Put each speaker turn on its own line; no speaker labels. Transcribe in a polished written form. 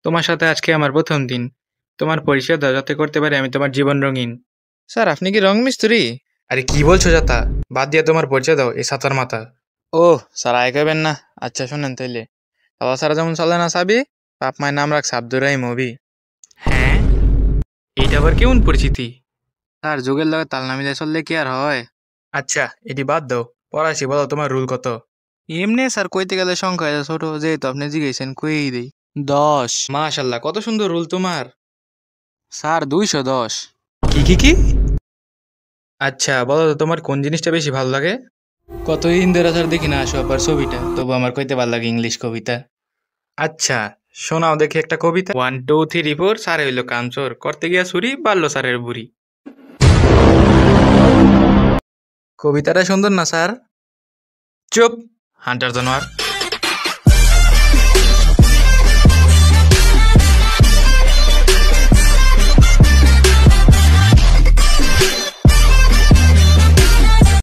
তোমার সাথে আজকে আমার প্রথম দিন। তোমার পরিচয় দাও যাতে করতে পারি আমি তোমার জীবন রঙিন।
স্যার আপনি কি রং মিস্ত্রি?
আরে কি বলছো যাতা? বাদ দিয়ে তোমার পরিচয় দাও এই সাতার মাথা।
ও স্যার আয় কইবেন না। আচ্ছা শুনেন তাইলে, বাবা স্যার যেমন চলে না চাবি, বাপ মায়ের নাম রাখছে আব্দুর মুভি।
হ্যাঁ, এইটা আবার কেমন পরিচিতি?
স্যার যুগের লগে তাল না মিলাই চললে কি আর হয়?
আচ্ছা, এটি বাদ দাও, পড়াইছি, বলো তোমার রুল কত?
এমনি স্যার কইতে গেলে সংখ্যা এটা ছোট, যেহেতু আপনি জিজ্ঞেসেন কইই দেই। 10।
মাশাল্লাহ, কত সুন্দর রুল তোমার।
স্যার 210।
কি কি কি? আচ্ছা বলো তো তোমার কোন জিনিসটা বেশি ভালো লাগে?
কতদিন ধরে স্যার দেখি না আসো আবার ছবিটা, তবু আমার কইতে ভালো লাগে ইংলিশ কবিতা।
আচ্ছা, শোনাও দেখি একটা কবিতা। 1 2 3 4, সারে হইলো কামচোর, করতে গিয়া ছুরি বাড়লো সারের বুড়ি। কবিতাটা সুন্দর না স্যার? চুপ, হান্টার জানোয়ার।